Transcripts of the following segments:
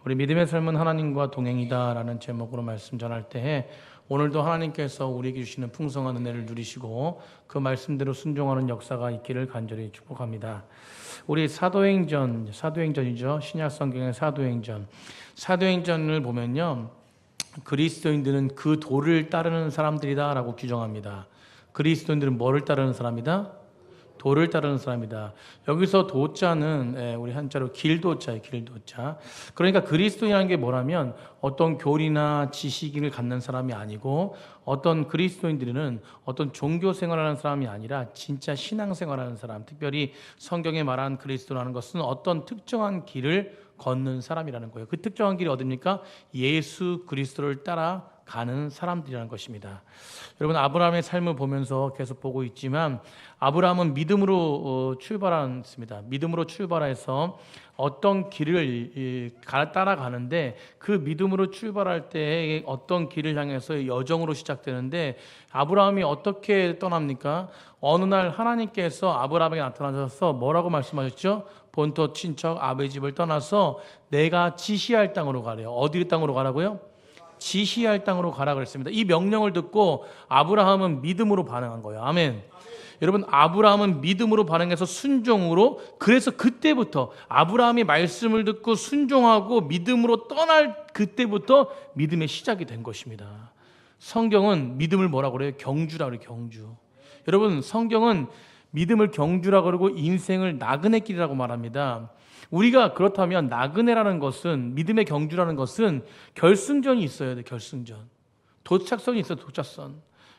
우리 믿음의 삶은 하나님과 동행이다라는 제목으로 말씀 전할 때에 오늘도 하나님께서 우리에게 주시는 풍성한 은혜를 누리시고 그 말씀대로 순종하는 역사가 있기를 간절히 축복합니다. 우리 사도행전이죠. 신약 성경의 사도행전을 보면요, 그리스도인들은 그 도를 따르는 사람들이다라고 규정합니다. 그리스도인들은 뭐를 따르는 사람이다? 도를 따르는 사람이다. 여기서 도자는 우리 한자로 길도자예요. 길도자. 그러니까 그리스도인이라는 게 뭐라면 어떤 교리나 지식을 갖는 사람이 아니고 어떤 그리스도인들은 어떤 종교 생활하는 사람이 아니라 진짜 신앙 생활하는 사람. 특별히 성경에 말한 그리스도라는 것은 어떤 특정한 길을 걷는 사람이라는 거예요. 그 특정한 길이 어딥니까? 예수 그리스도를 따라가는 사람들이라는 것입니다. 여러분, 아브라함의 삶을 보면서 계속 보고 있지만 아브라함은 믿음으로 출발했습니다. 믿음으로 출발해서 어떤 길을 따라가는데 그 믿음으로 출발할 때 어떤 길을 향해서 여정으로 시작되는데 아브라함이 어떻게 떠납니까? 어느 날 하나님께서 아브라함에게 나타나셔서 뭐라고 말씀하셨죠? 본토 친척 아버지 집을 떠나서 내가 지시할 땅으로 가래요. 어디 땅으로 가라고요? 지시할 땅으로 가라 그랬습니다. 이 명령을 듣고 아브라함은 믿음으로 반응한 거예요. 아멘. 여러분, 아브라함은 믿음으로 반응해서 순종으로, 그래서 그때부터 아브라함이 말씀을 듣고 순종하고 믿음으로 떠날 그때부터 믿음의 시작이 된 것입니다. 성경은 믿음을 뭐라고 그래요? 경주라고 그래요. 경주. 여러분, 성경은 믿음을 경주라고 그러고 인생을 나그네 길이라고 말합니다. 우리가 그렇다면 나그네라는 것은, 믿음의 경주라는 것은 결승전이 있어야 돼. 결승전. 도착선이 있어요. 도착선.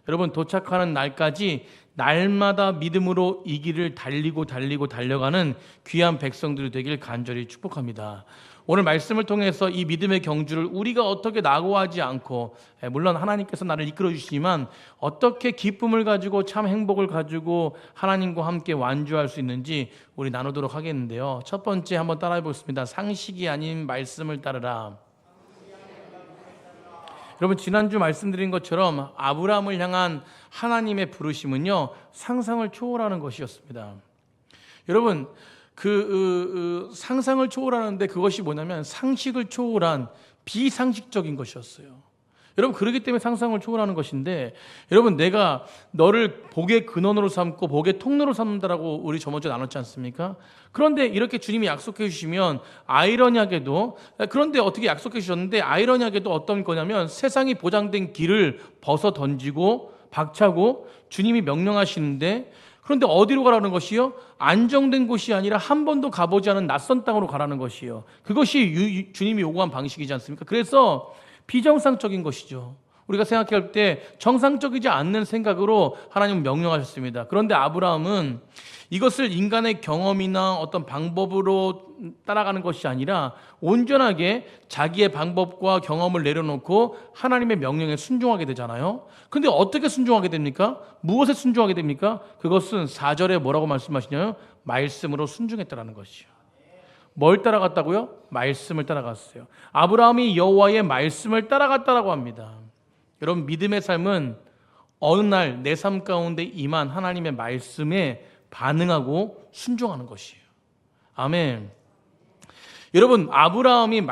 여러분, 도착하는 날까지 날마다 믿음으로 이 길을 달려가는 귀한 백성들이 되길 간절히 축복합니다. 오늘 말씀을 통해서 이 믿음의 경주를 우리가 어떻게 낙오하지 않고, 물론 하나님께서 나를 이끌어 주시지만 어떻게 기쁨을 가지고 참 행복을 가지고 하나님과 함께 완주할 수 있는지 우리 나누도록 하겠는데요. 첫 번째 한번 따라해 보겠습니다. 상식이 아닌 말씀을 따르라. 여러분, 지난주 말씀드린 것처럼 아브라함을 향한 하나님의 부르심은요, 상상을 초월하는 것이었습니다. 여러분, 상상을 초월하는데 그것이 뭐냐면 상식을 초월한 비상식적인 것이었어요. 여러분, 그렇기 때문에 상상을 초월하는 것인데, 여러분, 내가 너를 복의 근원으로 삼고 복의 통로로 삼는다라고 우리 저번주에 나눴지 않습니까? 그런데 이렇게 주님이 약속해 주시면 아이러니하게도, 그런데 어떻게 약속해 주셨는데 아이러니하게도 어떤 거냐면 세상이 보장된 길을 벗어 던지고 박차고 주님이 명령하시는데, 그런데 어디로 가라는 것이요? 안정된 곳이 아니라 한 번도 가보지 않은 낯선 땅으로 가라는 것이요. 그것이 주님이 요구한 방식이지 않습니까? 그래서 비정상적인 것이죠. 우리가 생각할 때 정상적이지 않는 생각으로 하나님은 명령하셨습니다. 그런데 아브라함은 이것을 인간의 경험이나 어떤 방법으로 따라가는 것이 아니라 온전하게 자기의 방법과 경험을 내려놓고 하나님의 명령에 순종하게 되잖아요. 그런데 어떻게 순종하게 됩니까? 무엇에 순종하게 됩니까? 그것은 4절에 뭐라고 말씀하시냐요? 말씀으로 순종했다라는 것이요. 뭘 따라갔다고요? 말씀을 따라갔어요. 아브라함이 여호와의 말씀을 따라갔다라고 합니다. 여러분, 믿음의 삶은 어느 날 내 삶 가운데 임한 하나님의 말씀에 반응하고 순종하는 것이에요. 아멘. 여러분, 아브라함에게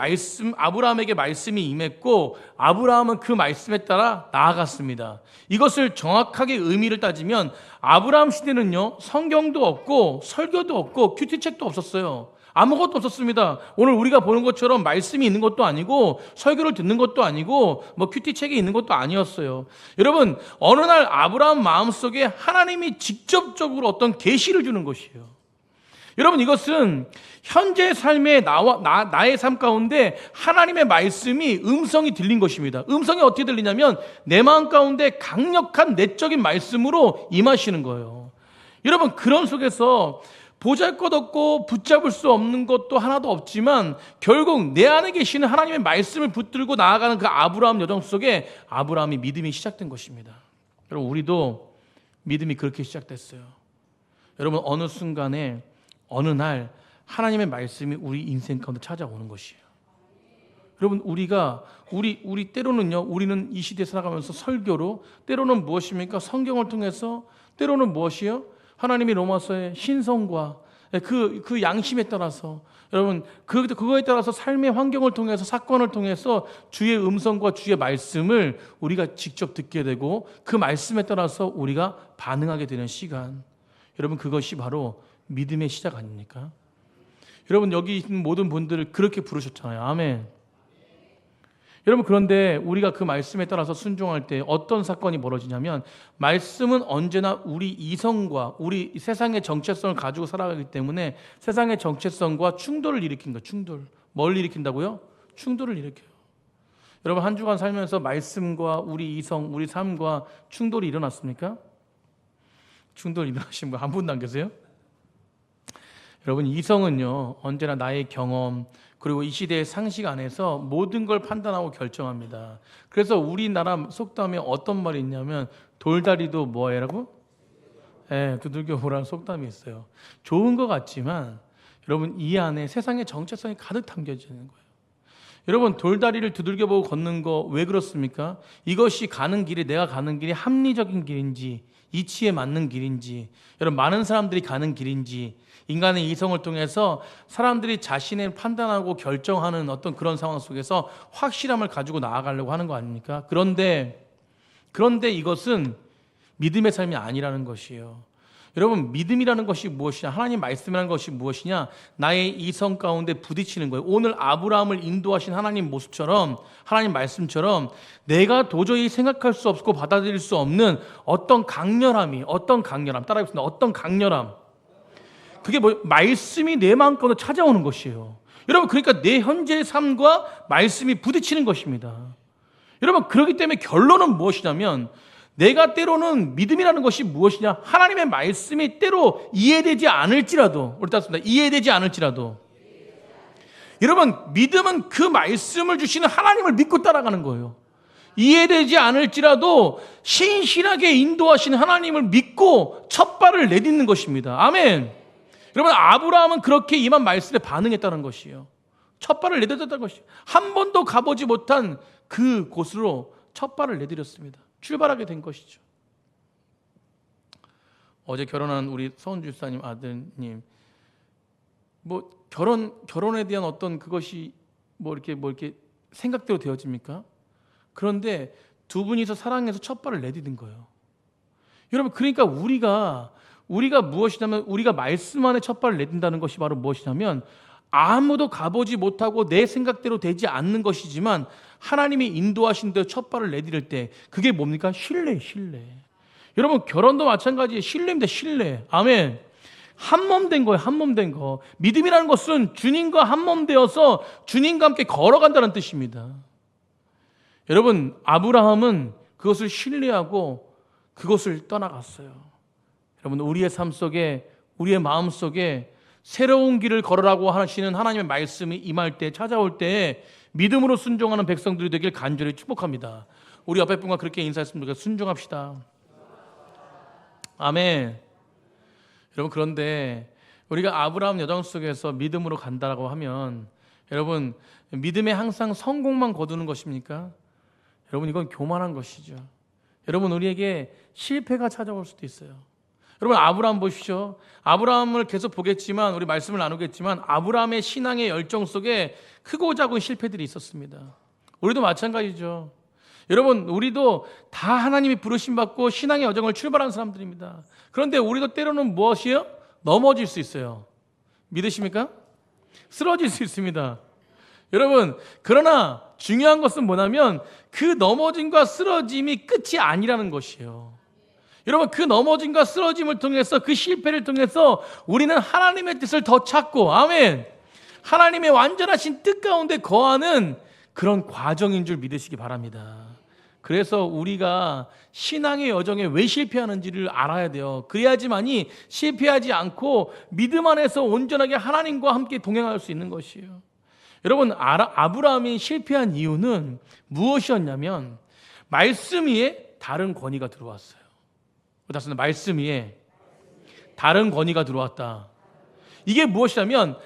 말씀이 임했고 아브라함은 그 말씀에 따라 나아갔습니다. 이것을 정확하게 의미를 따지면 아브라함 시대는요, 성경도 없고 설교도 없고 큐티책도 없었어요. 아무것도 없었습니다. 오늘 우리가 보는 것처럼 말씀이 있는 것도 아니고 설교를 듣는 것도 아니고 큐티책이 있는 것도 아니었어요. 여러분, 어느 날 아브라함 마음속에 하나님이 직접적으로 어떤 계시를 주는 것이에요. 여러분, 이것은 현재 삶의 나의 삶 가운데 하나님의 말씀이 음성이 들린 것입니다. 음성이 어떻게 들리냐면 내 마음 가운데 강력한 내적인 말씀으로 임하시는 거예요. 여러분, 그런 속에서 보잘것없고 붙잡을 수 없는 것도 하나도 없지만 결국 내 안에 계시는 하나님의 말씀을 붙들고 나아가는 그 아브라함 여정 속에 아브라함이 믿음이 시작된 것입니다. 여러분, 우리도 믿음이 그렇게 시작됐어요. 여러분, 어느 순간에 어느 날 하나님의 말씀이 우리 인생 가운데 찾아오는 것이에요. 여러분, 우리 때로는요, 우리는 이 시대에 살아가면서 설교로, 때로는 무엇입니까? 성경을 통해서, 때로는 무엇이요? 하나님이 로마서의 신성과 그 양심에 따라서 여러분 그거에 따라서 삶의 환경을 통해서 사건을 통해서 주의 음성과 주의 말씀을 우리가 직접 듣게 되고 그 말씀에 따라서 우리가 반응하게 되는 시간. 여러분 그것이 바로 믿음의 시작 아닙니까? 여러분 여기 있는 모든 분들을 그렇게 부르셨잖아요. 아멘. 여러분 그런데 우리가 그 말씀에 따라서 순종할 때 어떤 사건이 벌어지냐면 말씀은 언제나 우리 이성과 우리 세상의 정체성을 가지고 살아가기 때문에 세상의 정체성과 충돌을 일으킨 거예요. 충돌. 뭘 일으킨다고요? 충돌을 일으켜요. 여러분 한 주간 살면서 말씀과 우리 이성, 우리 삶과 충돌이 일어났습니까? 충돌 일어나신 분 한 분도 안 계세요? 여러분 이성은요 언제나 나의 경험 그리고 이 시대의 상식 안에서 모든 걸 판단하고 결정합니다. 그래서 우리나라 속담에 어떤 말이 있냐면 돌다리도 뭐해라고? 두들겨 보라는 속담이 있어요. 좋은 것 같지만 여러분 이 안에 세상의 정체성이 가득 담겨지는 거예요. 여러분 돌다리를 두들겨 보고 걷는 거 왜 그렇습니까? 이것이 가는 길이 내가 가는 길이 합리적인 길인지 이치에 맞는 길인지 여러분 많은 사람들이 가는 길인지 인간의 이성을 통해서 사람들이 자신을 판단하고 결정하는 어떤 그런 상황 속에서 확실함을 가지고 나아가려고 하는 거 아닙니까? 그런데 이것은 믿음의 삶이 아니라는 것이에요. 여러분 믿음이라는 것이 무엇이냐? 하나님 말씀이라는 것이 무엇이냐? 나의 이성 가운데 부딪히는 거예요. 오늘 아브라함을 인도하신 하나님 모습처럼 하나님 말씀처럼 내가 도저히 생각할 수 없고 받아들일 수 없는 어떤 강렬함 따라하겠습니다. 어떤 강렬함 그게 뭐 말씀이 내 마음 가운데 찾아오는 것이에요. 여러분 그러니까 내 현재의 삶과 말씀이 부딪히는 것입니다. 여러분 그렇기 때문에 결론은 무엇이냐면 내가 때로는 믿음이라는 것이 무엇이냐? 하나님의 말씀이 때로 이해되지 않을지라도 우리 따뜻합니다. 이해되지 않을지라도 여러분 믿음은 그 말씀을 주시는 하나님을 믿고 따라가는 거예요. 이해되지 않을지라도 신실하게 인도하시는 하나님을 믿고 첫 발을 내딛는 것입니다. 아멘. 여러분 아브라함은 그렇게 임한 말씀에 반응했다는 것이에요. 첫 발을 내딛었다는 것이에요. 한 번도 가보지 못한 그 곳으로 첫 발을 내디뎠습니다. 출발하게 된 것이죠. 어제 결혼한 우리 서은주 집사님 아드님 뭐 결혼에 대한 어떤 그것이 뭐 이렇게 생각대로 되어집니까? 그런데 두 분이서 사랑해서 첫 발을 내디딘 거예요. 여러분 그러니까 우리가 무엇이냐면 우리가 말씀 안에 첫 발을 내딘다는 것이 바로 무엇이냐면 아무도 가보지 못하고 내 생각대로 되지 않는 것이지만 하나님이 인도하신 대로 첫 발을 내디딜 때 그게 뭡니까? 신뢰. 여러분 결혼도 마찬가지예요. 신뢰입니다. 신뢰. 아멘. 한몸 된 거예요. 한몸 된 거. 믿음이라는 것은 주님과 한몸 되어서 주님과 함께 걸어간다는 뜻입니다. 여러분 아브라함은 그것을 신뢰하고 그것을 떠나갔어요. 여러분 우리의 삶 속에 우리의 마음 속에 새로운 길을 걸으라고 하시는 하나님의 말씀이 임할 때 찾아올 때 믿음으로 순종하는 백성들이 되길 간절히 축복합니다. 우리 옆에 분과 그렇게 인사했으면 좋겠습니다. 순종합시다. 아멘. 여러분 그런데 우리가 아브라함 여정 속에서 믿음으로 간다라고 하면 여러분 믿음에 항상 성공만 거두는 것입니까? 여러분 이건 교만한 것이죠. 여러분 우리에게 실패가 찾아올 수도 있어요. 여러분 아브라함 보십시오. 아브라함을 계속 보겠지만 우리 말씀을 나누겠지만 아브라함의 신앙의 열정 속에 크고 작은 실패들이 있었습니다. 우리도 마찬가지죠. 여러분 우리도 다 하나님이 부르심 받고 신앙의 여정을 출발한 사람들입니다. 그런데 우리도 때로는 무엇이에요? 넘어질 수 있어요. 믿으십니까? 쓰러질 수 있습니다. 여러분 그러나 중요한 것은 뭐냐면 그 넘어짐과 쓰러짐이 끝이 아니라는 것이에요. 여러분 그 넘어짐과 쓰러짐을 통해서 그 실패를 통해서 우리는 하나님의 뜻을 더 찾고 아멘 하나님의 완전하신 뜻 가운데 거하는 그런 과정인 줄 믿으시기 바랍니다. 그래서 우리가 신앙의 여정에 왜 실패하는지를 알아야 돼요. 그래야지만이 실패하지 않고 믿음 안에서 온전하게 하나님과 함께 동행할 수 있는 것이에요. 여러분 아브라함이 실패한 이유는 무엇이었냐면 말씀 위에 다른 권위가 들어왔어요. 말씀 위에 다른 권위가 들어왔다. 이게 무엇이냐면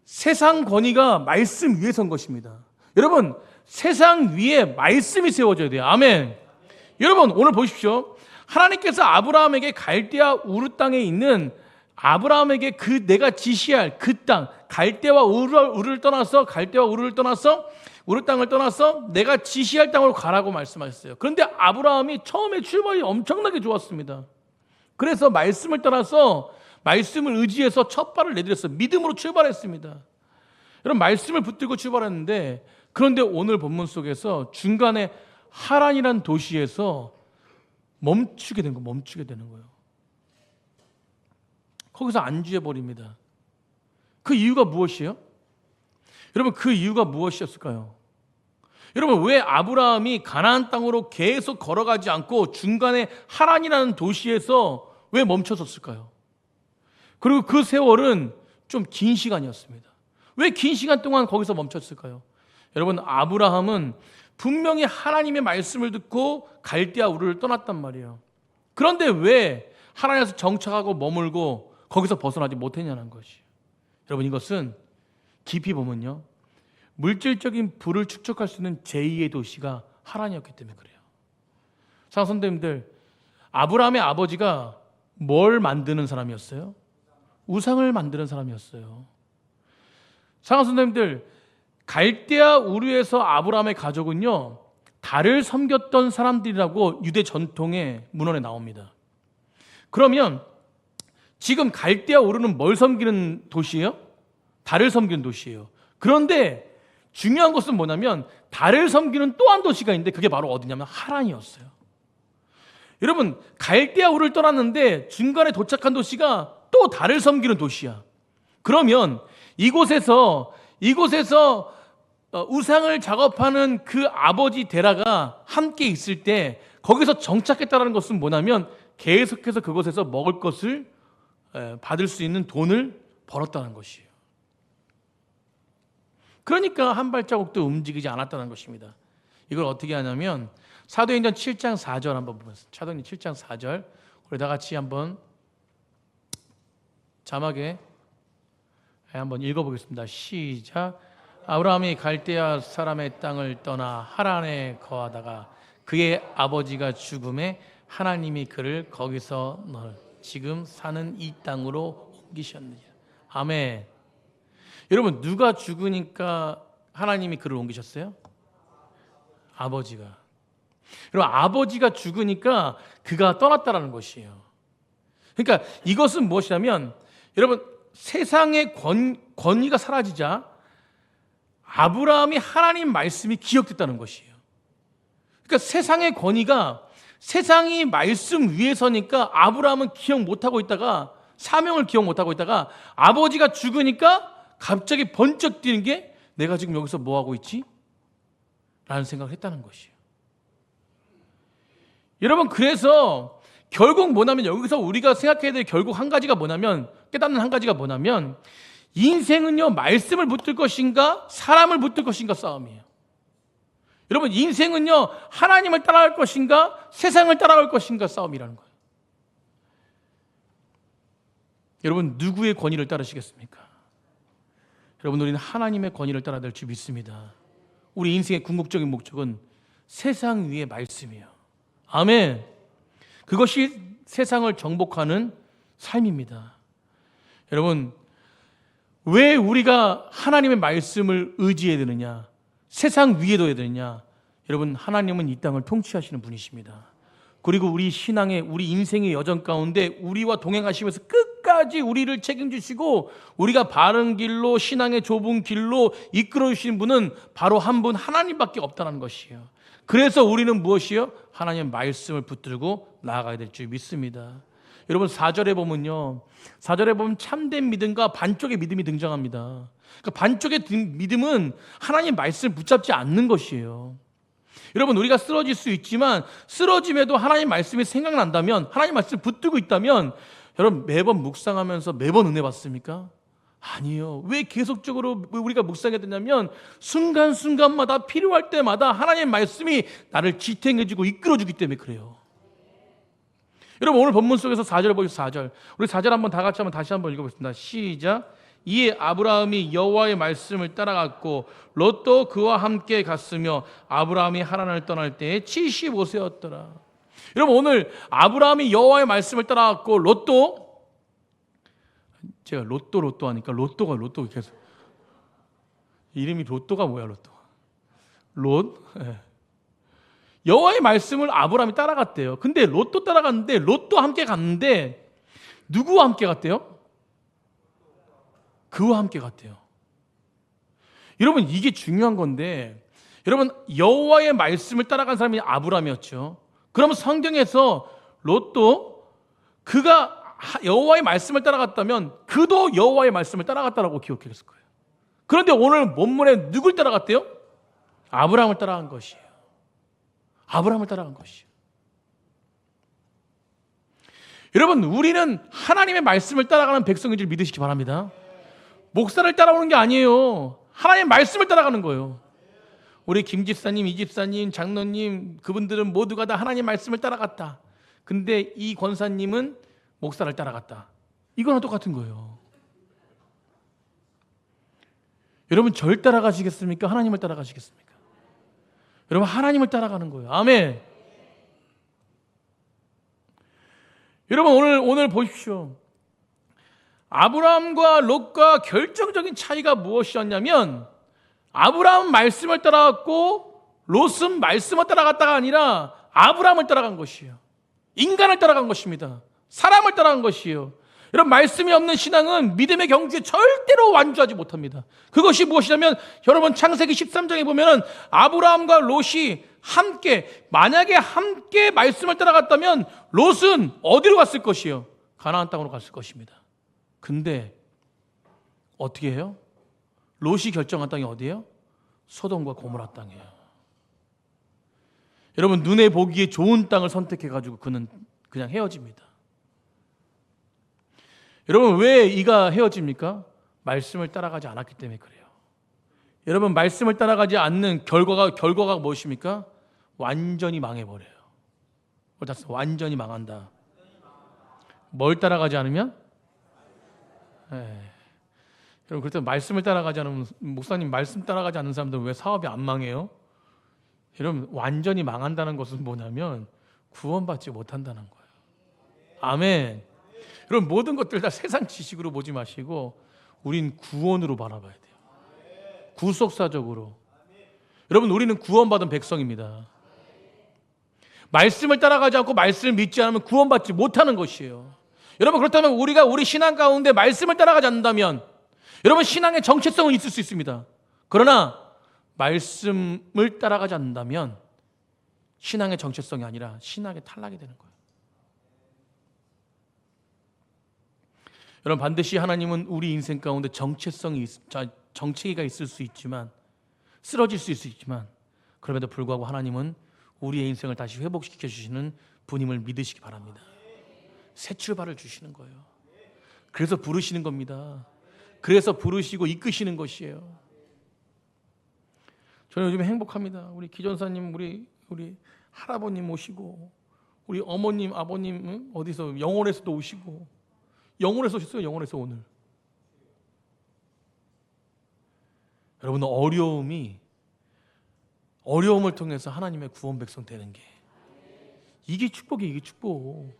세상 권위가 말씀 위에 선 것입니다. 여러분 세상 위에 말씀이 세워져야 돼요. 아멘. 여러분 오늘 보십시오. 하나님께서 아브라함에게 갈대아 우르 땅에 있는 아브라함에게 그 내가 지시할 그 땅, 갈대와 우르를 떠나서 우르 땅을 떠나서 내가 지시할 땅으로 가라고 말씀하셨어요. 그런데 아브라함이 처음에 출발이 엄청나게 좋았습니다. 그래서 말씀을 따라서 말씀을 의지해서 첫 발을 내디뎠어요. 믿음으로 출발했습니다. 여러분, 말씀을 붙들고 출발했는데, 그런데 오늘 본문 속에서 중간에 하란이라는 도시에서 멈추게 되는 거예요. 거기서 안주해 버립니다. 그 이유가 무엇이에요? 여러분, 그 이유가 무엇이었을까요? 여러분, 왜 아브라함이 가나안 땅으로 계속 걸어가지 않고 중간에 하란이라는 도시에서 왜 멈춰섰을까요? 그리고 그 세월은 좀 긴 시간이었습니다. 왜 긴 시간 동안 거기서 멈췄을까요? 여러분, 아브라함은 분명히 하나님의 말씀을 듣고 갈대아 우르를 떠났단 말이에요. 그런데 왜 하란에서 정착하고 머물고 거기서 벗어나지 못했냐는 것이에요. 여러분, 이것은 깊이 보면요, 물질적인 부를 축적할 수 있는 제2의 도시가 하란이었기 때문에 그래요. 사랑하는 선생님들, 아브라함의 아버지가 뭘 만드는 사람이었어요? 우상을 만드는 사람이었어요. 사랑하는 선생님들, 갈대아 우르에서 아브라함의 가족은요, 달을 섬겼던 사람들이라고 유대 전통의 문헌에 나옵니다. 그러면 지금 갈대아 우르는 뭘 섬기는 도시예요? 달을 섬기는 도시예요. 그런데 중요한 것은 뭐냐면 달을 섬기는 또 한 도시가 있는데 그게 바로 어디냐면 하란이었어요. 여러분, 갈대아 우르를 떠났는데 중간에 도착한 도시가 또 달을 섬기는 도시야. 그러면 이곳에서 우상을 작업하는 그 아버지 데라가 함께 있을 때 거기서 정착했다는 것은 뭐냐면 계속해서 그곳에서 먹을 것을 받을 수 있는 돈을 벌었다는 것이에요. 그러니까 한 발자국도 움직이지 않았다는 것입니다. 이걸 어떻게 하냐면 사도행전 7장 4절 한번 보겠습니다. 사도행전 7장 4절 우리 다 같이 한번 자막에 한번 읽어보겠습니다. 시작. 아브라함이 갈대아 사람의 땅을 떠나 하란에 거하다가 그의 아버지가 죽음에 하나님이 그를 거기서 지금 사는 이 땅으로 옮기셨느니라. 아멘. 여러분, 누가 죽으니까 하나님이 그를 옮기셨어요? 아버지가. 여러분, 아버지가 죽으니까 그가 떠났다라는 것이에요. 그러니까 이것은 무엇이냐면 여러분, 세상의 권위가 사라지자 아브라함이 하나님 말씀이 기억됐다는 것이에요. 그러니까 세상의 권위가 세상이 말씀 위에 서니까 아브라함은 기억 못하고 있다가 사명을 기억 못하고 있다가 아버지가 죽으니까 갑자기 번쩍 뛰는 게 내가 지금 여기서 뭐하고 있지? 라는 생각을 했다는 것이에요. 여러분, 그래서 결국 뭐냐면 여기서 우리가 생각해야 될 결국 한 가지가 뭐냐면 깨닫는 한 가지가 뭐냐면 인생은요, 말씀을 붙들 것인가 사람을 붙들 것인가 싸움이에요. 여러분, 인생은요, 하나님을 따라갈 것인가 세상을 따라갈 것인가 싸움이라는 거예요. 여러분, 누구의 권위를 따르시겠습니까? 여러분, 우리는 하나님의 권위를 따라야 될 줄 믿습니다. 우리 인생의 궁극적인 목적은 세상 위의 말씀이에요. 아멘. 그것이 세상을 정복하는 삶입니다. 여러분, 왜 우리가 하나님의 말씀을 의지해야 되느냐? 세상 위에 둬야 되느냐? 여러분, 하나님은 이 땅을 통치하시는 분이십니다. 그리고 우리 신앙의, 우리 인생의 여정 가운데 우리와 동행하시면서 끝까지 우리를 책임지시고 우리가 바른 길로, 신앙의 좁은 길로 이끌어 주시는 분은 바로 한 분 하나님밖에 없다는 것이에요. 그래서 우리는 무엇이요? 하나님의 말씀을 붙들고 나아가야 될 줄 믿습니다. 여러분, 4절에 보면요, 4절에 보면 참된 믿음과 반쪽의 믿음이 등장합니다. 그러니까 반쪽의 믿음은 하나님 말씀을 붙잡지 않는 것이에요. 여러분, 우리가 쓰러질 수 있지만 쓰러짐에도 하나님 말씀이 생각난다면, 하나님 말씀을 붙들고 있다면, 여러분, 매번 묵상하면서 매번 은혜 받습니까? 아니요. 왜 계속적으로 우리가 묵상해야 되냐면 순간순간마다 필요할 때마다 하나님의 말씀이 나를 지탱해주고 이끌어주기 때문에 그래요. 여러분, 오늘 본문 속에서 4절 보시죠. 4절. 우리 4절 한번 다 같이 한번 다시 한번 읽어보겠습니다. 시작. 이에 아브라함이 여호와의 말씀을 따라갔고 롯도 그와 함께 갔으며 아브라함이 하란을 떠날 때에 75세였더라. 여러분, 오늘 아브라함이 여호와의 말씀을 따라갔고 롯도 제가 로또 하니까 로또가 계속 이름이 로또가 뭐야 로또? 롯? 예. 여호와의 말씀을 아브라함이 따라갔대요. 근데 롯도 따라갔는데 롯도 함께 갔는데 누구와 함께 갔대요? 그와 함께 갔대요. 여러분 이게 중요한 건데 여러분 여호와의 말씀을 따라간 사람이 아브라함이었죠. 그러면 성경에서 롯도 그가 여호와의 말씀을 따라갔다면 그도 여호와의 말씀을 따라갔다라고 기록했을 거예요. 그런데 오늘 본문에 누굴 따라갔대요? 아브라함을 따라간 것이에요. 아브라함을 따라간 것이에요. 여러분 우리는 하나님의 말씀을 따라가는 백성인 줄 믿으시기 바랍니다. 목사를 따라오는 게 아니에요. 하나님의 말씀을 따라가는 거예요. 우리 김 집사님, 이 집사님, 장로님 그분들은 모두가 다 하나님의 말씀을 따라갔다. 근데 이 권사님은 목사를 따라갔다. 이거랑 똑같은 거예요. 여러분 절 따라가시겠습니까? 하나님을 따라가시겠습니까? 여러분 하나님을 따라가는 거예요. 아멘. 여러분 오늘 보십시오. 아브라함과 롯과 결정적인 차이가 무엇이었냐면 아브라함은 말씀을 따라갔고 롯은 말씀을 따라갔다가 아니라 아브라함을 따라간 것이에요. 인간을 따라간 것입니다. 사람을 따라간 것이에요. 여러분 말씀이 없는 신앙은 믿음의 경주에 절대로 완주하지 못합니다. 그것이 무엇이냐면 여러분 창세기 13장에 보면 아브라함과 롯이 만약에 함께 말씀을 따라갔다면 롯은 어디로 갔을 것이에요? 가나안 땅으로 갔을 것입니다. 근데 어떻게 해요? 롯이 결정한 땅이 어디예요? 소돔과 고모라 땅이에요. 여러분 눈에 보기에 좋은 땅을 선택해가지고 그는 그냥 헤어집니다. 여러분 왜 이가 헤어집니까? 말씀을 따라가지 않았기 때문에 그래요. 여러분 말씀을 따라가지 않는 결과가 무엇입니까? 완전히 망해버려요. 완전히 망한다. 뭘 따라가지 않으면? 여러분 그럴 때 말씀을 따라가지 않으면 목사님 말씀 따라가지 않는 사람들은 왜 사업이 안 망해요? 여러분 완전히 망한다는 것은 뭐냐면 구원받지 못한다는 거예요. 아멘. 여러분 모든 것들 다 세상 지식으로 보지 마시고 우린 구원으로 바라봐야 돼요. 구속사적으로. 여러분 우리는 구원받은 백성입니다. 말씀을 따라가지 않고 말씀을 믿지 않으면 구원받지 못하는 것이에요. 여러분 그렇다면 우리가 우리 신앙 가운데 말씀을 따라가지 않는다면 여러분 신앙의 정체성은 있을 수 있습니다. 그러나 말씀을 따라가지 않는다면 신앙의 정체성이 아니라 신앙의 탈락이 되는 거예요. 여러분 반드시 하나님은 우리 인생 가운데 정체기가 있을 수 있지만 쓰러질 수 있지만 그럼에도 불구하고 하나님은 우리의 인생을 다시 회복시켜 주시는 분임을 믿으시기 바랍니다. 새 출발을 주시는 거예요. 그래서 부르시는 겁니다. 그래서 부르시고 이끄시는 것이에요. 저는 요즘 행복합니다. 우리 기전사님, 우리 할아버님 모시고 우리 어머님, 아버님 어디서 영월에서도 오시고 영월에서 오셨어요. 영월에서 오늘. 여러분 어려움을 통해서 하나님의 구원 백성 되는 게 이게 축복이에요. 이게 축복.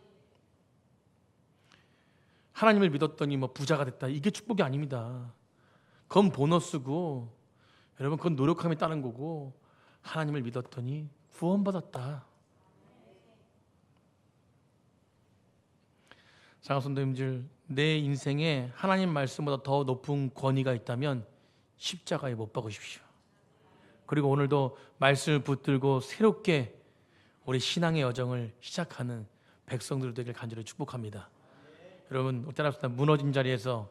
하나님을 믿었더니 부자가 됐다. 이게 축복이 아닙니다. 그건 보너스고 여러분 그건 노력함이 따른 거고 하나님을 믿었더니 구원받았다. 사랑하는 내 인생에 하나님 말씀보다 더 높은 권위가 있다면 십자가에 못 박으십시오. 그리고 오늘도 말씀을 붙들고 새롭게 우리 신앙의 여정을 시작하는 백성들 되길 간절히 축복합니다. 여러분 따라합시다. 무너진 자리에서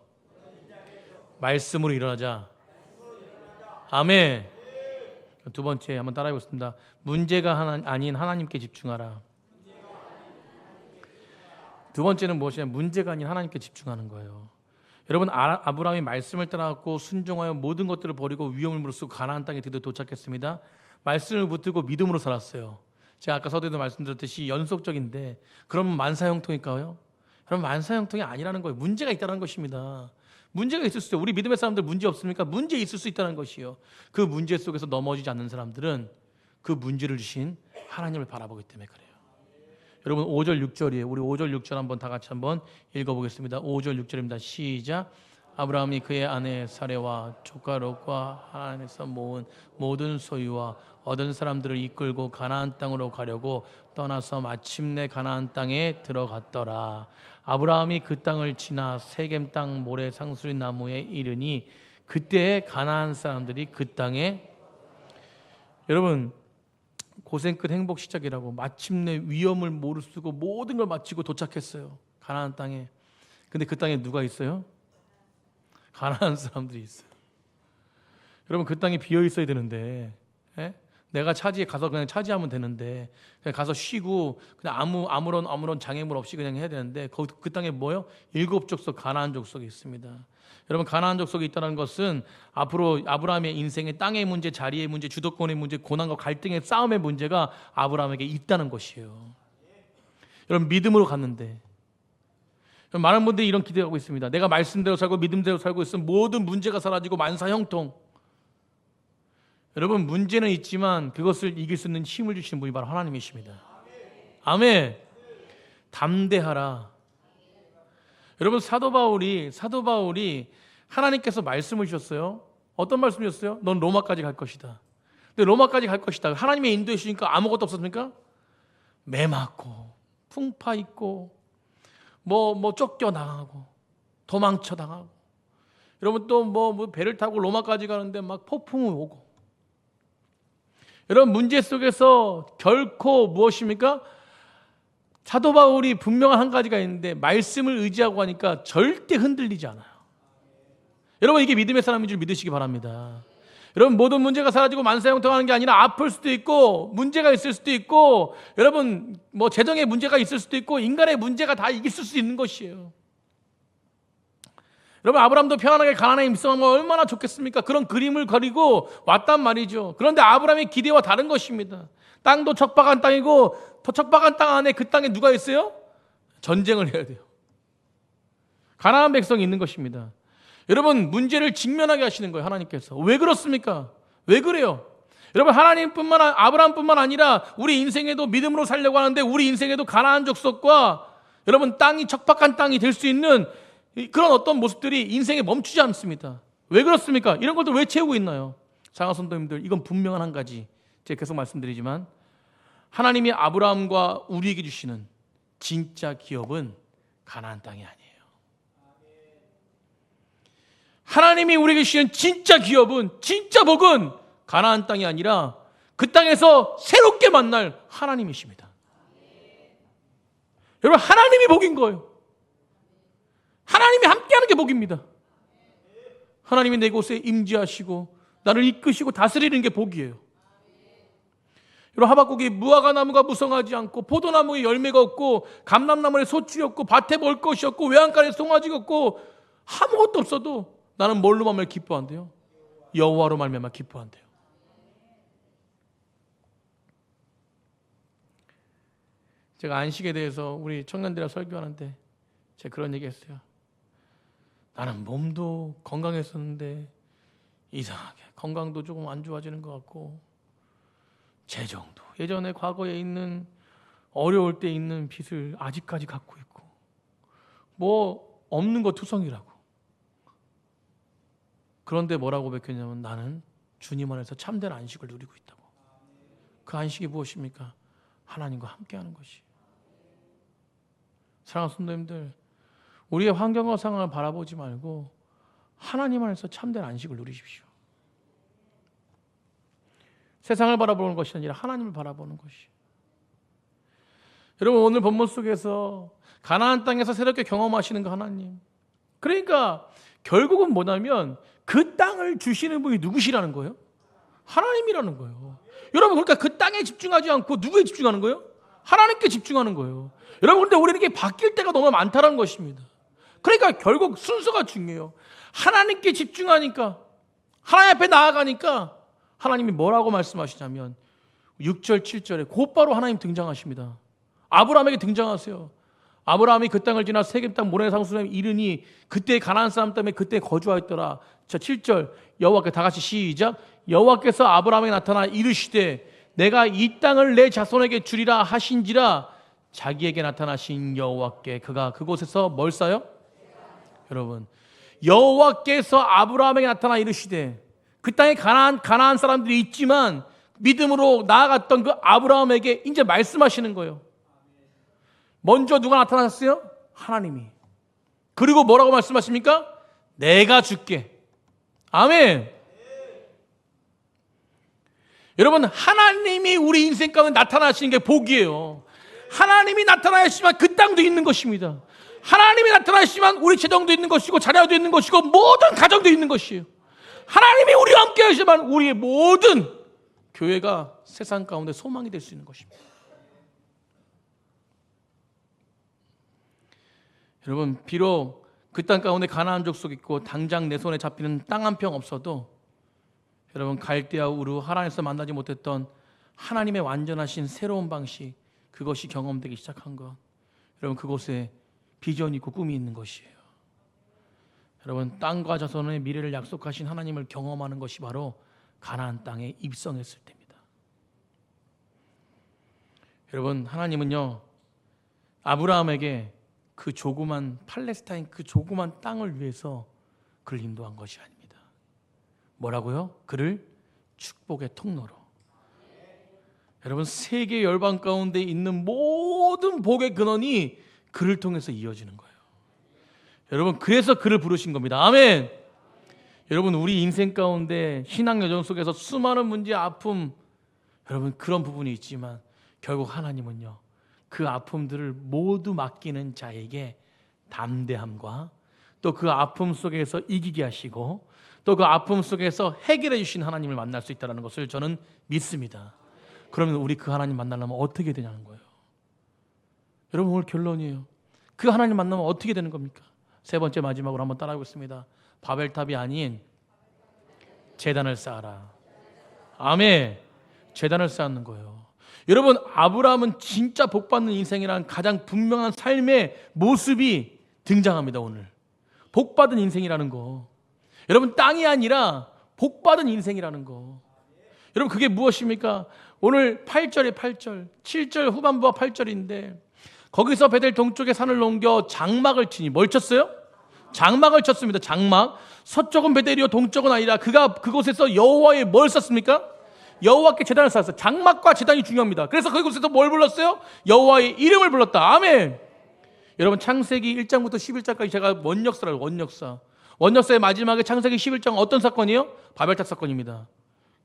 말씀으로 일어나자. 아멘. 두 번째 한번 따라해보겠습니다. 문제가 아닌 하나님께 집중하라. 두 번째는 무엇이냐면 문제가 아닌 하나님께 집중하는 거예요. 여러분 아브라함이 말씀을 따라갔고 순종하여 모든 것들을 버리고 위험을 무릅쓰고 가나안 땅에 드디어 도착했습니다. 말씀을 붙들고 믿음으로 살았어요. 제가 아까 서두에도 말씀드렸듯이 연속적인데 그러면 만사형통일까요? 여러분 만사형통이 아니라는 거예요. 문제가 있다는 것입니다. 문제가 있을 수 있어요. 우리 믿음의 사람들 문제 없습니까? 문제 있을 수 있다는 것이요. 그 문제 속에서 넘어지지 않는 사람들은 그 문제를 주신 하나님을 바라보기 때문에 그래요. 여러분 5절 6절이에요. 우리 5절 6절 한번 다 같이 한번 읽어보겠습니다. 5절 6절입니다. 시작. 아브라함이 그의 아내 사레와 조카 롯과 하나님에서 모은 모든 소유와 얻은 사람들을 이끌고 가나안 땅으로 가려고 떠나서 마침내 가나안 땅에 들어갔더라. 아브라함이 그 땅을 지나 세겜 땅 모래 상수리 나무에 이르니 그때 가나안 사람들이 그 땅에, 여러분 고생 끝 행복 시작이라고 마침내 위험을 무릅쓰고 모든 걸 마치고 도착했어요. 가나안 땅에. 근데 그 땅에 누가 있어요? 가나안 사람들이 있어요. 여러분 그 땅이 비어 있어야 되는데, 내가 가서 그냥 차지하면 되는데, 그냥 가서 쉬고 그냥 아무런 장애물 없이 그냥 해야 되는데, 그 땅에 뭐요? 7족속 가나안 족속이 있습니다. 여러분 가나안 족속이 있다는 것은 앞으로 아브라함의 인생의 땅의 문제, 자리의 문제, 주도권의 문제, 고난과 갈등의 싸움의 문제가 아브라함에게 있다는 것이에요. 여러분 믿음으로 갔는데, 많은 분들이 이런 기대하고 있습니다. 내가 말씀대로 살고 믿음대로 살고 있으면 모든 문제가 사라지고 만사 형통. 여러분 문제는 있지만 그것을 이길 수 있는 힘을 주시는 분이 바로 하나님이십니다. 아멘. 담대하라. 여러분 사도 바울이 하나님께서 말씀을 주셨어요. 어떤 말씀 주셨어요? 넌 로마까지 갈 것이다. 근데 로마까지 갈 것이다. 하나님의 인도해 주시니까 아무것도 없었습니까? 매 맞고 풍파 있고 뭐 쫓겨나가고 도망쳐 당하고, 여러분 또 뭐 배를 타고 로마까지 가는데 막 폭풍이 오고, 여러분 문제 속에서 결코 무엇입니까? 사도 바울이 분명한 한 가지가 있는데, 말씀을 의지하고 하니까 절대 흔들리지 않아요. 여러분 이게 믿음의 사람인 줄 믿으시기 바랍니다. 여러분 모든 문제가 사라지고 만사형통하는 게 아니라 아플 수도 있고 문제가 있을 수도 있고, 여러분 뭐 재정의 문제가 있을 수도 있고 인간의 문제가 다 있을 수 있는 것이에요. 여러분 아브라함도 편안하게 가나안에 입성하면 얼마나 좋겠습니까? 그런 그림을 그리고 왔단 말이죠. 그런데 아브라함의 기대와 다른 것입니다. 땅도 척박한 땅이고, 더 척박한 땅 안에 그 땅에 누가 있어요? 전쟁을 해야 돼요. 가나안 백성이 있는 것입니다. 여러분 문제를 직면하게 하시는 거예요. 하나님께서. 왜 그렇습니까? 왜 그래요? 여러분 아브라함뿐만 아니라 우리 인생에도 믿음으로 살려고 하는데, 우리 인생에도 가나안 족속과 여러분 땅이 척박한 땅이 될 수 있는 그런 어떤 모습들이 인생에 멈추지 않습니다. 왜 그렇습니까? 이런 것들 왜 채우고 있나요? 사랑하는 성도님들, 이건 분명한 한 가지, 제가 계속 말씀드리지만, 하나님이 아브라함과 우리에게 주시는 진짜 기업은 가나안 땅이 아니에요. 하나님이 우리에게 주시는 진짜 기업은, 진짜 복은 가나안 땅이 아니라 그 땅에서 새롭게 만날 하나님이십니다. 여러분 하나님이 복인 거예요. 하나님이 함께하는 게 복입니다. 하나님이 내 곳에 임재하시고 나를 이끄시고 다스리는 게 복이에요. 여러분 하박국이 무화과 나무가 무성하지 않고 포도나무에 열매가 없고 감람나무에 소출이 없고 밭에 먹을 것이 없고 외양간에 송아지가 없고 아무것도 없어도 나는 뭘로 말미암아 기뻐한대요? 여호와로 말미암아 기뻐한대요. 제가 안식에 대해서 우리 청년들이랑 설교하는데 제가 그런 얘기했어요. 나는 몸도 건강했었는데 이상하게 건강도 조금 안 좋아지는 것 같고, 재정도 예전에 과거에 있는 어려울 때 있는 빚을 아직까지 갖고 있고, 뭐 없는 거 투성이라고. 그런데 뭐라고 베꼈냐면 나는 주님 안에서 참된 안식을 누리고 있다고. 그 안식이 무엇입니까? 하나님과 함께하는 것이. 사랑하는 성도님들, 우리의 환경과 상황을 바라보지 말고 하나님 안에서 참된 안식을 누리십시오. 세상을 바라보는 것이 아니라 하나님을 바라보는 것이. 여러분 오늘 본문 속에서 가나안 땅에서 새롭게 경험하시는 그 하나님, 그러니까 결국은 뭐냐면 그 땅을 주시는 분이 누구시라는 거예요? 하나님이라는 거예요. 여러분 그러니까 그 땅에 집중하지 않고 누구에 집중하는 거예요? 하나님께 집중하는 거예요. 여러분 근데 우리는 이게 바뀔 때가 너무 많다는 것입니다. 그러니까 결국 순서가 중요해요. 하나님께 집중하니까, 하나님 앞에 나아가니까 하나님이 뭐라고 말씀하시냐면 6절 7절에 곧바로 하나님 등장하십니다. 아브라함에게 등장하세요. 아브라함이 그 땅을 지나 세겜 땅 모래 상수에 이르니 그때 가나안 사람 때문에 그때 거주하였더라. 자 7절 여호와께 다 같이 시작. 여호와께서 아브라함에게 나타나 이르시되 내가 이 땅을 내 자손에게 주리라 하신지라. 자기에게 나타나신 여호와께 그가 그곳에서 뭘 쌓아요? 여러분, 여호와께서 아브라함에게 나타나 이르시되, 그 땅에 가나안 사람들이 있지만 믿음으로 나아갔던 그 아브라함에게 이제 말씀하시는 거예요. 먼저 누가 나타났어요? 하나님이. 그리고 뭐라고 말씀하십니까? 내가 줄게. 아멘. 여러분, 하나님이 우리 인생 가운데 나타나시는 게 복이에요. 하나님이 나타나시면 그 땅도 있는 것입니다. 하나님이 나타나시면 우리 재정도 있는 것이고 자녀도 있는 것이고 모든 가정도 있는 것이에요. 하나님이 우리와 함께 하시면 우리의 모든 교회가 세상 가운데 소망이 될 수 있는 것입니다. 여러분, 비록 그 땅 가운데 가나안 족속 있고 당장 내 손에 잡히는 땅 한 평 없어도, 여러분, 갈대아 우르 하나님께서 만나지 못했던 하나님의 완전하신 새로운 방식, 그것이 경험되기 시작한 것. 여러분, 그곳에 비전이 있고 꿈이 있는 것이에요. 여러분, 땅과 자손의 미래를 약속하신 하나님을 경험하는 것이 바로 가나안 땅에 입성했을 때입니다. 여러분, 하나님은요, 아브라함에게 그 조그만 팔레스타인, 그 조그만 땅을 위해서 그를 인도한 것이 아닙니다. 뭐라고요? 그를 축복의 통로로. 여러분, 세계 열방 가운데 있는 모든 복의 근원이 그를 통해서 이어지는 거예요. 여러분, 그래서 그를 부르신 겁니다. 아멘. 여러분, 우리 인생 가운데 신앙 여정 속에서 수많은 문제, 아픔, 여러분, 그런 부분이 있지만 결국 하나님은요, 그 아픔들을 모두 맡기는 자에게 담대함과 또 그 아픔 속에서 이기게 하시고 또 그 아픔 속에서 해결해 주신 하나님을 만날 수 있다는 것을 저는 믿습니다. 그러면 우리 그 하나님 만나려면 어떻게 되냐는 거예요. 여러분, 오늘 결론이에요. 그 하나님 만나면 어떻게 되는 겁니까? 세 번째, 마지막으로 한번 따라하겠습니다. 바벨탑이 아닌 제단을 쌓아라. 아멘. 제단을 쌓는 거예요. 여러분, 아브라함은 진짜 복받는 인생이라는 가장 분명한 삶의 모습이 등장합니다. 오늘 복받은 인생이라는 거, 여러분, 땅이 아니라 복받은 인생이라는 거, 여러분, 그게 무엇입니까? 오늘 8절에 8절, 7절 후반부와 8절인데 거기서 베델 동쪽의 산을 넘겨 장막을 치니, 뭘 쳤어요? 장막을 쳤습니다. 장막. 서쪽은 베델이요 동쪽은 아니라 그가 그곳에서 여호와의 뭘 썼습니까? 여호와께 제단을 쌓았어요. 장막과 제단이 중요합니다. 그래서 그곳에서 뭘 불렀어요? 여호와의 이름을 불렀다. 아멘. 여러분, 창세기 1장부터 11장까지 제가 원역사를 원역사의 마지막에 창세기 11장은 어떤 사건이에요? 바벨탑 사건입니다.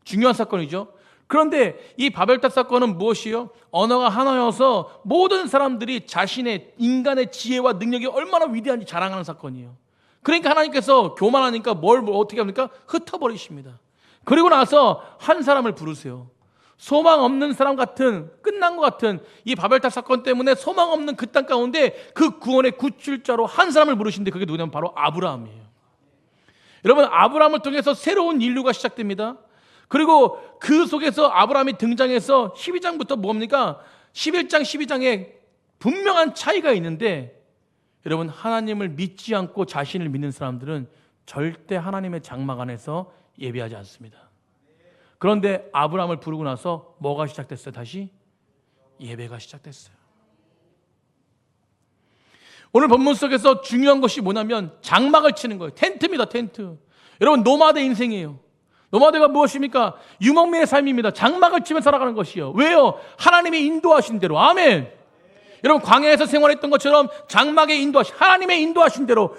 중요한 사건이죠. 그런데 이 바벨탑 사건은 무엇이요? 언어가 하나여서 모든 사람들이 자신의 인간의 지혜와 능력이 얼마나 위대한지 자랑하는 사건이에요. 그러니까 하나님께서 교만하니까 뭘 어떻게 합니까? 흩어버리십니다. 그리고 나서 한 사람을 부르세요. 소망 없는 사람 같은, 끝난 것 같은 이 바벨탑 사건 때문에 소망 없는 그 땅 가운데 그 구원의 구출자로 한 사람을 부르신데, 그게 누구냐면 바로 아브라함이에요. 여러분, 아브라함을 통해서 새로운 인류가 시작됩니다. 그리고 그 속에서 아브라함이 등장해서 12장부터 뭡니까? 11장, 12장에 분명한 차이가 있는데, 여러분, 하나님을 믿지 않고 자신을 믿는 사람들은 절대 하나님의 장막 안에서 예배하지 않습니다. 그런데 아브라함을 부르고 나서 뭐가 시작됐어요? 다시 예배가 시작됐어요. 오늘 본문 속에서 중요한 것이 뭐냐면 장막을 치는 거예요. 텐트입니다. 텐트. 여러분, 노마드 인생이에요. 노마드가 무엇입니까? 유목민의 삶입니다. 장막을 치며 살아가는 것이요. 왜요? 하나님이 인도하신 대로. 아멘. 여러분, 광야에서 생활했던 것처럼 장막에 하나님의 인도하신 대로,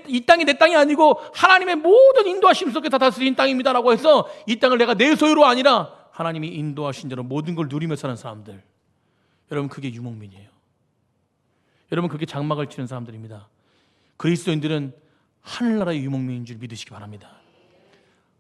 이 땅이 내 땅이 아니고 하나님의 모든 인도하심 속에 다 다스린 땅입니다라고 해서 이 땅을 내가 내 소유로 아니라 하나님이 인도하신 대로 모든 걸 누리며 사는 사람들, 여러분, 그게 유목민이에요. 여러분, 그게 장막을 치는 사람들입니다. 그리스도인들은 하늘나라의 유목민인 줄 믿으시기 바랍니다.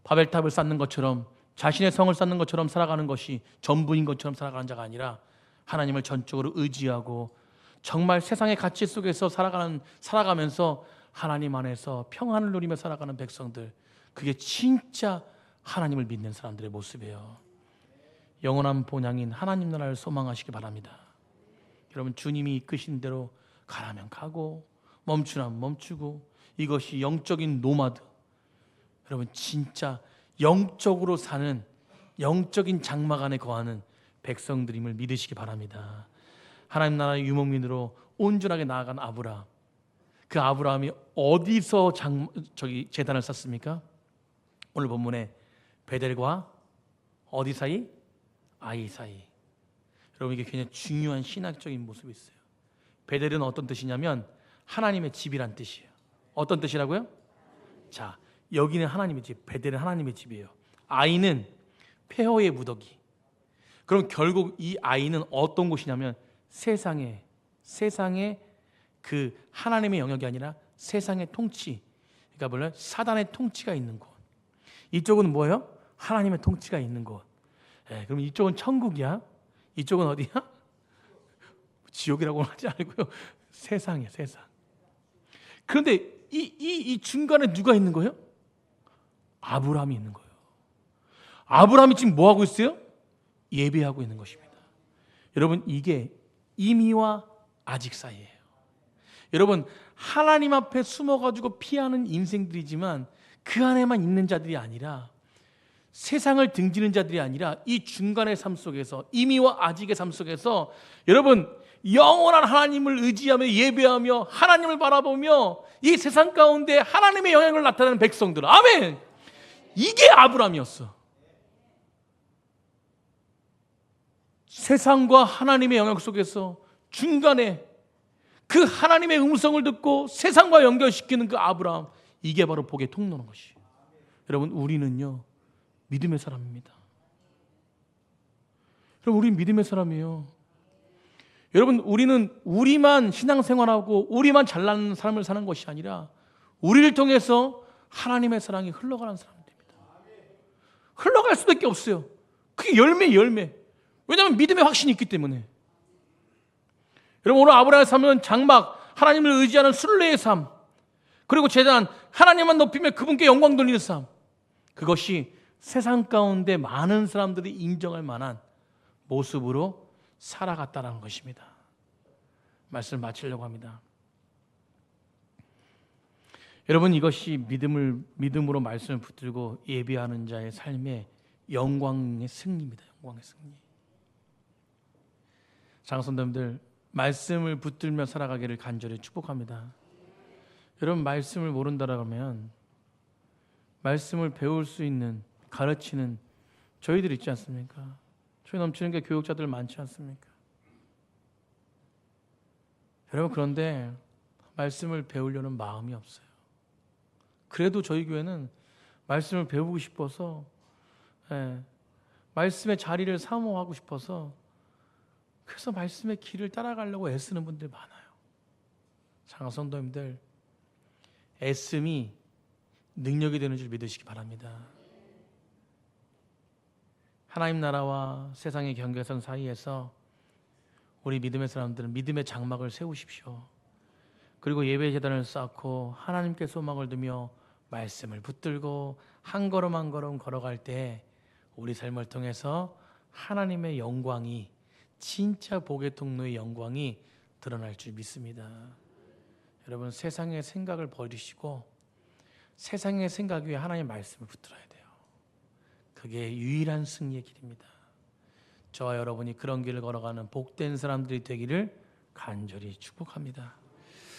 바벨탑을 쌓는 것처럼, 자신의 성을 쌓는 것처럼 살아가는 것이 전부인 것처럼 살아가는 자가 아니라 하나님을 전적으로 의지하고 정말 세상의 가치 속에서 살아가면서 하나님 안에서 평안을 누리며 살아가는 백성들, 그게 진짜 하나님을 믿는 사람들의 모습이에요. 영원한 본향인 하나님 나라를 소망하시기 바랍니다. 여러분, 주님이 이끄신 대로 가라면 가고 멈추라면 멈추고, 이것이 영적인 노마드, 여러분, 진짜 영적으로 사는 영적인 장막 안에 거하는 백성들임을 믿으시기 바랍니다. 하나님 나라의 유목민으로 온전하게 나아간 아브라함. 그 아브라함이 어디서 제단을 쌓습니까? 오늘 본문에 베델과 어디 사이? 아이 사이. 여러분, 이게 굉장히 중요한 신학적인 모습이 있어요. 베델은 어떤 뜻이냐면 하나님의 집이란 뜻이에요. 어떤 뜻이라고요? 자, 여기는 하나님의 집, 베델은 하나님의 집이에요. 아이는 폐허의 무더기. 그럼 결국 이 아이는 어떤 곳이냐면 세상에 그 하나님의 영역이 아니라 세상의 통치, 그러니까 뭐냐, 사단의 통치가 있는 곳. 이쪽은 뭐예요? 하나님의 통치가 있는 곳. 그럼 이쪽은 천국이야? 이쪽은 어디야? 지옥이라고는 하지 않고요. 세상이에요, 세상. 그런데 이 중간에 누가 있는 거예요? 아브라함이 있는 거예요. 아브라함이 지금 뭐 하고 있어요? 예배하고 있는 것입니다. 여러분, 이게 이미와 아직 사이예요. 여러분, 하나님 앞에 숨어가지고 피하는 인생들이지만 그 안에만 있는 자들이 아니라, 세상을 등지는 자들이 아니라 이 중간의 삶 속에서, 이미와 아직의 삶 속에서 여러분 영원한 하나님을 의지하며 예배하며 하나님을 바라보며 이 세상 가운데 하나님의 영향을 나타내는 백성들. 아멘. 이게 아브라함이었어. 세상과 하나님의 영향 속에서 중간에 그 하나님의 음성을 듣고 세상과 연결시키는 그 아브라함, 이게 바로 복의 통로는 것이에요. 여러분, 우리는요 믿음의 사람입니다. 여러분, 우리는 믿음의 사람이에요. 여러분, 우리는 우리만 신앙생활하고 우리만 잘나는 삶을 사는 것이 아니라 우리를 통해서 하나님의 사랑이 흘러가는 사람들입니다. 흘러갈 수밖에 없어요. 그게 열매. 왜냐하면 믿음의 확신이 있기 때문에. 여러분, 오늘 아브라함의 삶은 장막, 하나님을 의지하는 순례의 삶, 그리고 제단, 하나님만 높이며 그분께 영광 돌리는 삶, 그것이 세상 가운데 많은 사람들이 인정할 만한 모습으로 살아갔다는 것입니다. 말씀을 마치려고 합니다. 여러분, 이것이 믿음으로 말씀을 붙들고 예비하는 자의 삶의 영광의 승리입니다. 영광의 승리. 장성도님들, 말씀을 붙들며 살아가기를 간절히 축복합니다. 여러분, 말씀을 모른다라면 말씀을 배울 수 있는, 가르치는 저희들 있지 않습니까? 저희 넘치는 게 교육자들 많지 않습니까? 여러분, 그런데 말씀을 배우려는 마음이 없어요. 그래도 저희 교회는 말씀을 배우고 싶어서, 말씀의 자리를 사모하고 싶어서, 그래서 말씀의 길을 따라가려고 애쓰는 분들 많아요. 장성도님들, 애씀이 능력이 되는 줄 믿으시기 바랍니다. 하나님 나라와 세상의 경계선 사이에서 우리 믿음의 사람들은 믿음의 장막을 세우십시오. 그리고 예배 제단을 쌓고 하나님께 소망을 두며 말씀을 붙들고 한 걸음 한 걸음 걸어갈 때 우리 삶을 통해서 하나님의 영광이, 진짜 복의 통로의 영광이 드러날 줄 믿습니다. 여러분, 세상의 생각을 버리시고 세상의 생각 위에 하나님의 말씀을 붙들어야 돼요. 그게 유일한 승리의 길입니다. 저와 여러분이 그런 길을 걸어가는 복된 사람들이 되기를 간절히 축복합니다.